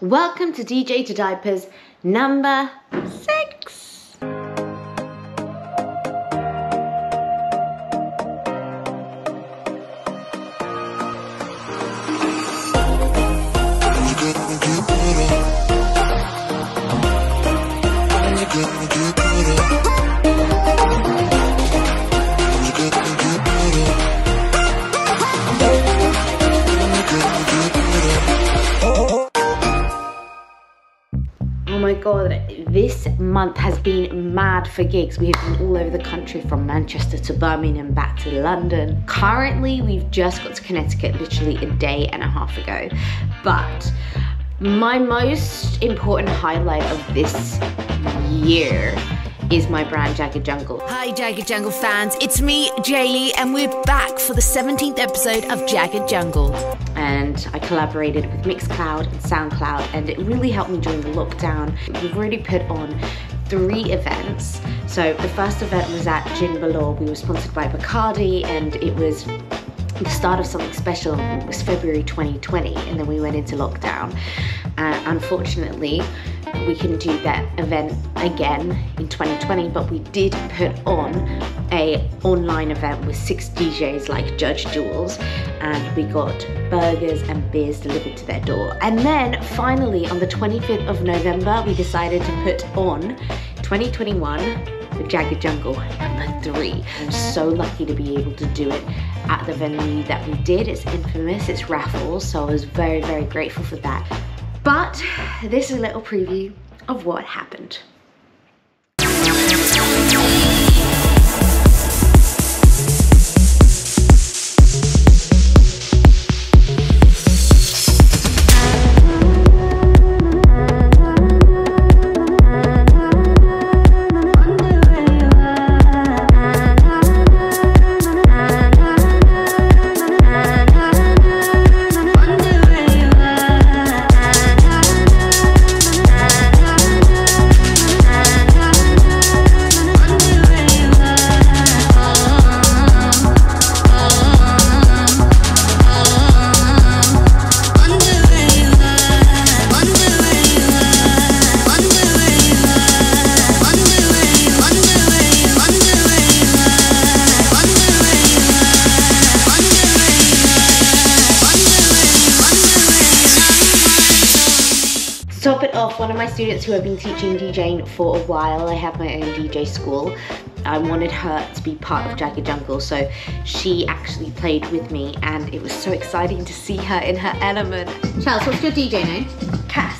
Welcome to DJ to Diapers number 6. Oh my god, this month has been mad for gigs. We have been all over the country, from Manchester to Birmingham, back to London. Currently, we've just got to Connecticut literally a day and a half ago. But my most important highlight of this year is my brand Jagged Jungle. Hi Jagged Jungle fans, it's me, Jaylee, and we're back for the 17th episode of Jagged Jungle. And I collaborated with Mixcloud and Soundcloud, and it really helped me during the lockdown. We've already put on 3 events. So the first event was at Gin Below. We were sponsored by Bacardi, and it was the start of something special. It was February 2020, and then we went into lockdown. Unfortunately, we couldn't do that event again in 2020, but we did put on a online event with 6 DJs like Judge Jules, and we got burgers and beers delivered to their door. And then finally on the 25th of November, we decided to put on 2021 with Jagged Jungle number 3. I'm so lucky to be able to do it at the venue that we did. It's infamous, it's Raffles, so I was very, very grateful for that. But this is a little preview of what happened. To top it off, one of my students who I've been teaching DJing for a while, I have my own DJ school, I wanted her to be part of Jagged Jungle, so she actually played with me, and it was so exciting to see her in her element. Charles, what's your DJ name? Cass.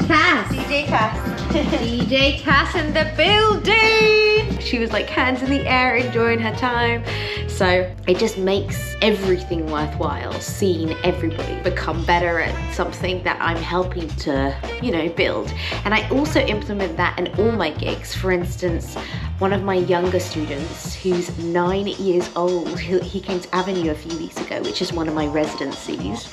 Cass. DJ Cass. DJ Cass in the building. She was like hands in the air, enjoying her time. So it just makes everything worthwhile, seeing everybody become better at something that I'm helping to, you know, build. And I also implement that in all my gigs. For instance, one of my younger students who's 9 years old, he came to Avenue a few weeks ago, which is one of my residencies,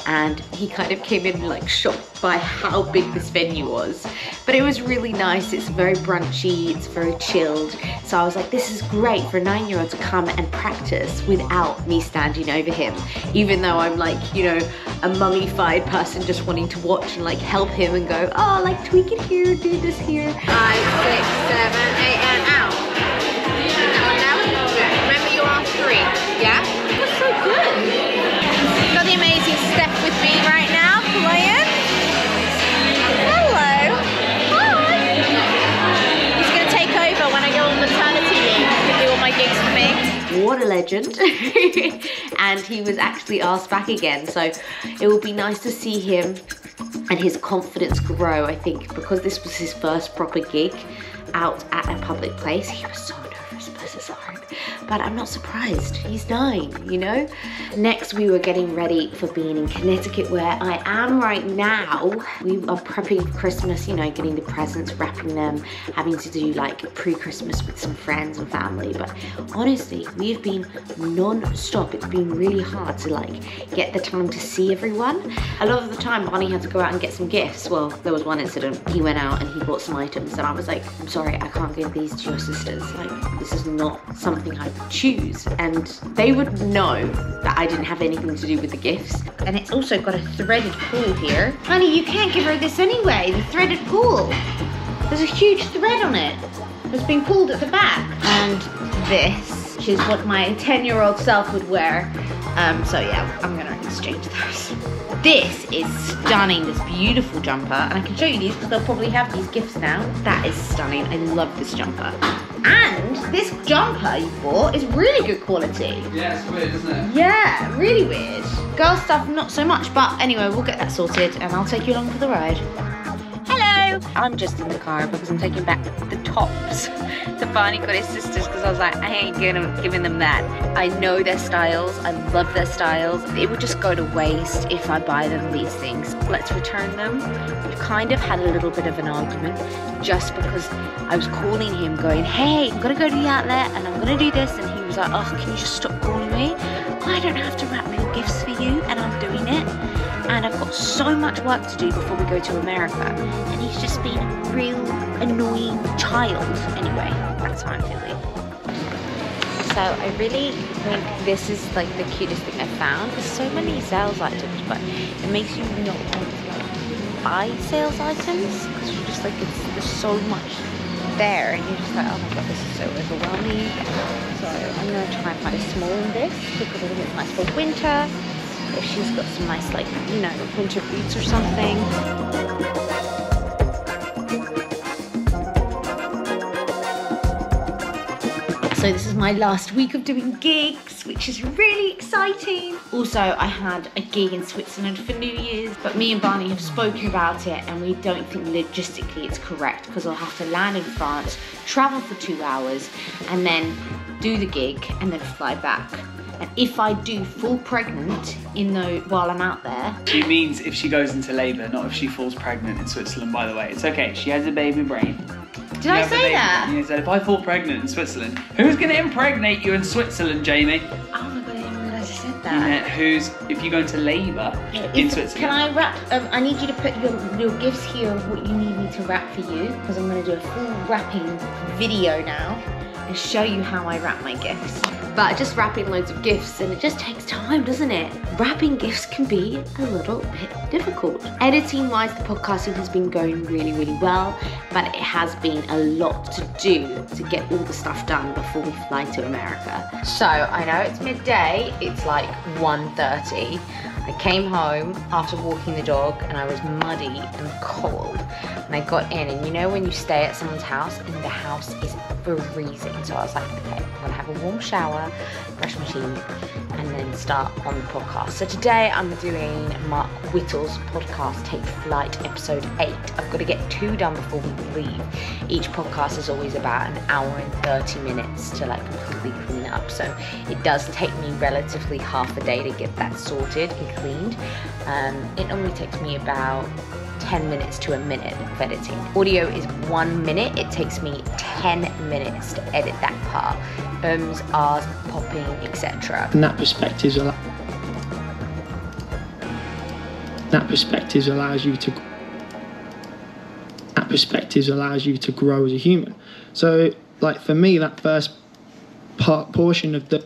and he kind of came in like shocked by how big this venue was. But it was really nice. It's very brunchy, it's very chilled. So I was like, this is great for a 9-year-old to come and practice without me standing over him, even though I'm like, you know, a mummified person just wanting to watch and like help him and go, oh, like tweak it here, do this here. 5, 6, 7, 8, and out. Now, remember you are 3, yeah? That's so good. Got the amazing Steph with me right now, playing. Hello. Hi. He's gonna take over when I go on maternity leave to do all my gigs for me. What a legend. And he was actually asked back again, so it will be nice to see him and his confidence grow. I think because this was his first proper gig out at a public place, he was so nervous, bless his heart. But I'm not surprised, he's 9, you know? Next, we were getting ready for being in Connecticut, where I am right now. We are prepping for Christmas, you know, getting the presents, wrapping them, having to do like pre-Christmas with some friends and family. But honestly, we've been non-stop. It's been really hard to like get the time to see everyone. A lot of the time, Bonnie had to go out and get some gifts. Well, there was one incident. He went out and he bought some items, and I was like, I'm sorry, I can't give these to your sisters. Like, this is not something I choose, and they would know that I didn't have anything to do with the gifts. And it's also got a threaded pool here. Honey, you can't give her this anyway, the threaded pool. There's a huge thread on it that's been pulled at the back. And this, which is what my 10-year-old self would wear. So yeah, I'm gonna exchange those. This is stunning, this beautiful jumper. And I can show you these because they'll probably have these gifts now. That is stunning, I love this jumper. And this jumper you bought is really good quality. Yeah, it's weird, isn't it? Yeah, really weird. Girl stuff, not so much, but anyway, we'll get that sorted and I'll take you along for the ride. Hello! I'm just in the car because I'm taking back the tops to Barney got his sisters because I was like, I ain't giving them that. I know their styles, I love their styles. It would just go to waste if I buy them these things. Let's return them. We've kind of had a little bit of an argument just because I was calling him going, hey, I'm gonna go to the outlet and I'm gonna do this, and he was like, oh, can you just stop calling me? I don't have to wrap your gifts for you, and I'm doing it. And I've got so much work to do before we go to America. And he's just been a real annoying child. Anyway, that's how I'm feeling. So I really think this is like the cutest thing I've found. There's so many sales items, but it makes you not want to like buy sales items because you're just like, there's so much there, and you're just like, oh my god, this is so overwhelming. So I'm gonna try and find a small in this because I think it's nice for winter. If she's got some nice, like, you know, winter boots or something. So this is my last week of doing gigs, which is really exciting. Also, I had a gig in Switzerland for New Year's, but me and Barney have spoken about it and we don't think logistically it's correct because I'll have to land in France, travel for 2 hours, and then do the gig and then fly back. And if I do fall pregnant while I'm out there. She means if she goes into labour, not if she falls pregnant in Switzerland, by the way. It's okay, she has a baby brain. Did I say that? You said, if I fall pregnant in Switzerland, who's going to impregnate you in Switzerland, Jamie? Oh my god, I didn't realise I said that. Yeah, if you go into labour in Switzerland. Can I wrap, I need you to put your gifts here of what you need me to wrap for you, because I'm going to do a full wrapping video now and show you how I wrap my gifts. But just wrapping loads of gifts, and it just takes time, doesn't it? Wrapping gifts can be a little bit difficult. Editing wise, the podcasting has been going really, really well, but it has been a lot to do to get all the stuff done before we fly to America. So I know it's midday, it's like 1:30. I came home after walking the dog and I was muddy and cold, and I got in, and you know when you stay at someone's house and the house is freezing, so I was like, okay, I'm gonna have a warm shower, brush my teeth, and then start on the podcast. So today I'm doing Mark Whittle's podcast, Take Flight, episode 8. I've got to get 2 done before we leave. Each podcast is always about an hour and 30 minutes to like completely clean up, so it does take me relatively half a day to get that sorted and cleaned. It normally takes me about 10 minutes to a minute of editing. Audio is 1 minute, it takes me 10 minutes to edit that part. Ums, ahs, popping, etc. And that perspective allows you to grow as a human. So like for me, that first portion of the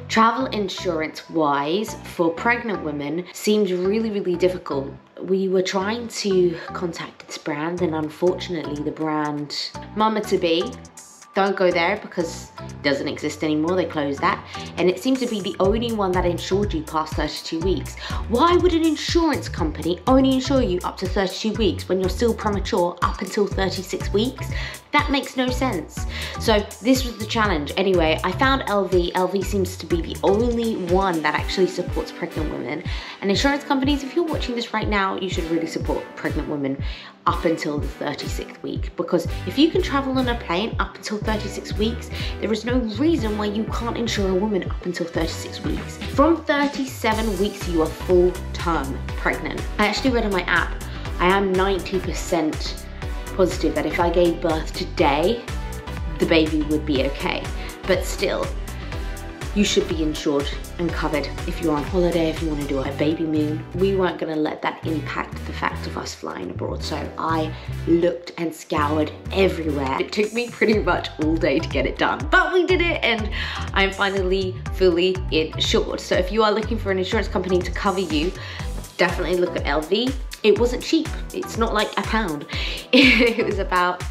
Travel insurance wise for pregnant women seems really, really difficult. We were trying to contact this brand, and unfortunately the brand Mama to Be, don't go there because it doesn't exist anymore, they closed that, and it seemed to be the only one that insured you past 32 weeks. Why would an insurance company only insure you up to 32 weeks when you're still premature up until 36 weeks? That makes no sense. So this was the challenge. Anyway, I found LV. LV seems to be the only one that actually supports pregnant women. And insurance companies, if you're watching this right now, you should really support pregnant women up until the 36th week, because if you can travel on a plane up until 36 weeks, there is no reason why you can't insure a woman up until 36 weeks. From 37 weeks, you are full-term pregnant. I actually read on my app, I am 90% positive that if I gave birth today, the baby would be okay. But still, you should be insured and covered if you're on holiday, if you want to do a baby moon. We weren't going to let that impact the fact of us flying abroad, so I looked and scoured everywhere. It took me pretty much all day to get it done, but we did it, and I'm finally fully insured. So if you are looking for an insurance company to cover you, definitely look at LV. It wasn't cheap. It's not like £1. It was about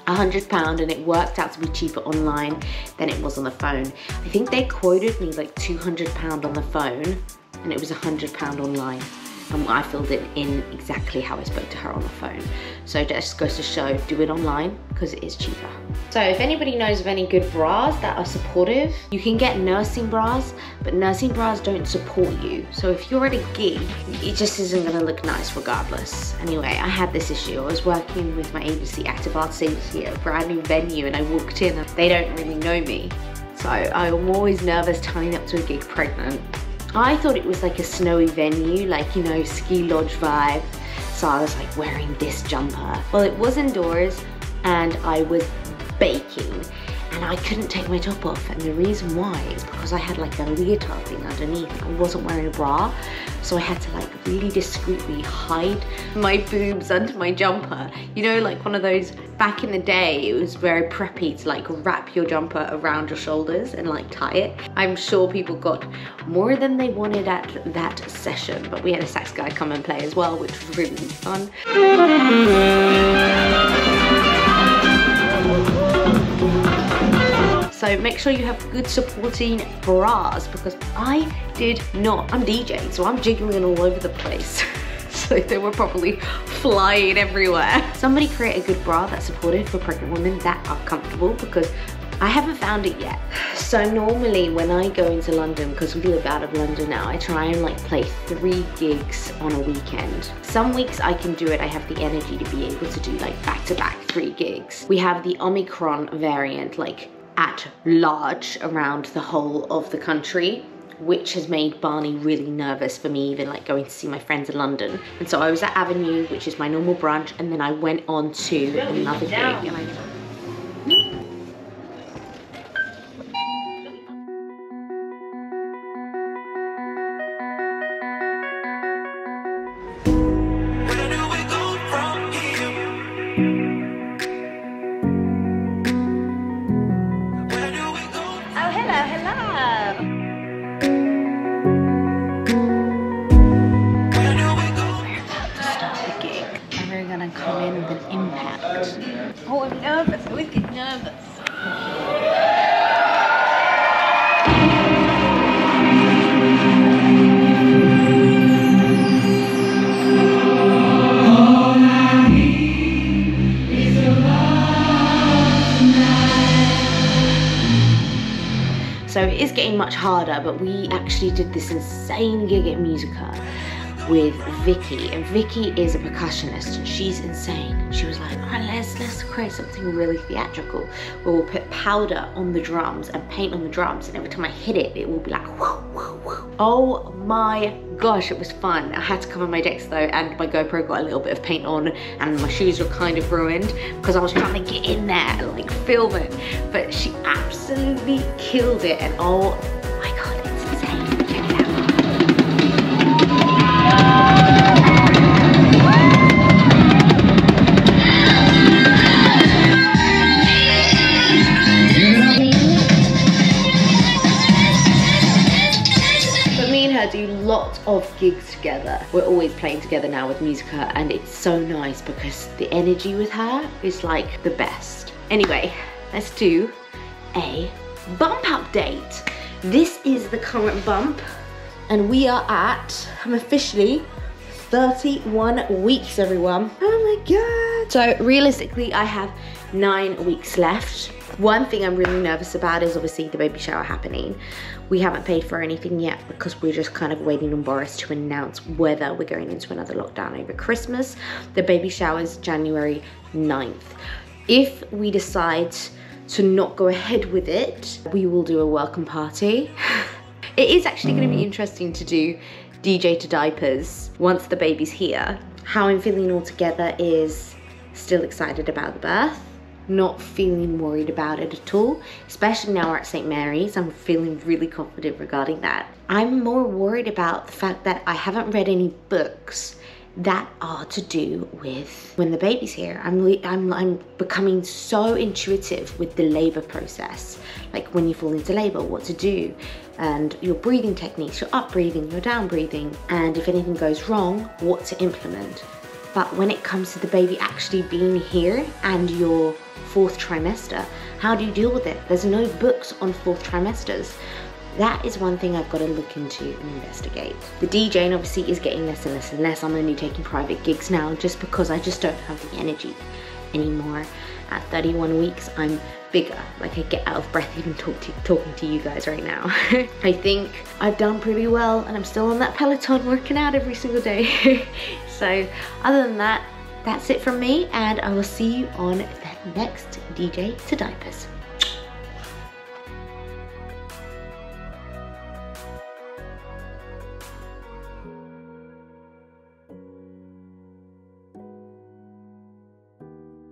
£100, and it worked out to be cheaper online than it was on the phone. I think they quoted me like £200 on the phone, and it was £100 online. And I filled it in exactly how I spoke to her on the phone. So that just goes to show, do it online because it is cheaper. So if anybody knows of any good bras that are supportive, you can get nursing bras, but nursing bras don't support you. So if you're at a gig, it just isn't gonna look nice regardless. Anyway, I had this issue. I was working with my agency, Active Arts Agency, at a brand new venue, and I walked in and they don't really know me. So I'm always nervous turning up to a gig pregnant. I thought it was like a snowy venue, like, you know, ski lodge vibe. So I was like wearing this jumper. Well, it was indoors and I was baking and I couldn't take my top off. And the reason why is because I had like a leotard thing underneath. I wasn't wearing a bra. So I had to like really discreetly hide my boobs under my jumper. You know, like one of those, back in the day, it was very preppy to like wrap your jumper around your shoulders and like tie it. I'm sure people got more than they wanted at that session, but we had a sax guy come and play as well, which was really, really fun. So make sure you have good supporting bras, because I did not. I'm DJing, so I'm jiggling all over the place. So they were probably flying everywhere. Somebody create a good bra that's supportive for pregnant women that are comfortable, because I haven't found it yet. So normally when I go into London, because we live out of London now, I try and like play 3 gigs on a weekend. Some weeks I can do it, I have the energy to be able to do like back-to-back 3 gigs. We have the Omicron variant, like at large around the whole of the country, which has made Barney really nervous for me, even like going to see my friends in London. And so I was at Avenue, which is my normal brunch, and then I went on to another gig and I come in with an impact. Oh, I'm nervous. I always get nervous. So it is getting much harder, but we actually did this insane gig at Musica with Vicky, and Vicky is a percussionist and she's insane. She was like, all right, let's create something really theatrical where we'll put powder on the drums and paint on the drums, and every time I hit it, it will be like whoo, whoo, whoo. Oh my gosh, it was fun. I had to cover my decks though, and my GoPro got a little bit of paint on and my shoes were kind of ruined because I was trying to get in there and like film it, but she absolutely killed it, and oh my god, it's insane. Check it out. Do lots of gigs together. We're always playing together now with Musica, and it's so nice because the energy with her is like the best. Anyway, let's do a bump update. This is the current bump, and we are at, I'm officially 31 weeks, everyone. Oh my god. So realistically, I have 9 weeks left. One thing I'm really nervous about is obviously the baby shower happening. We haven't paid for anything yet because we're just kind of waiting on Boris to announce whether we're going into another lockdown over Christmas. The baby shower is January 9th. If we decide to not go ahead with it, we will do a welcome party. It is actually going to be interesting to do DJ to Diapers once the baby's here. How I'm feeling altogether is still excited about the birth. not feeling worried about it at all, especially now we're at St. Mary's. I'm feeling really confident regarding that. I'm more worried about the fact that I haven't read any books that are to do with when the baby's here. I'm becoming so intuitive with the labor process, like when you fall into labor, what to do, and your breathing techniques, your up breathing, your down breathing, and if anything goes wrong, what to implement. But when it comes to the baby actually being here and your 4th trimester, how do you deal with it? There's no books on 4th trimesters. That is one thing I've got to look into and investigate. The DJing obviously is getting less and less and less. I'm only taking private gigs now just because I just don't have the energy anymore. At 31 weeks, I'm bigger. Like, I get out of breath even talking to you guys right now. I think I've done pretty well, and I'm still on that Peloton working out every single day. So other than that, that's it from me, and I will see you on the next DJ to Diapers.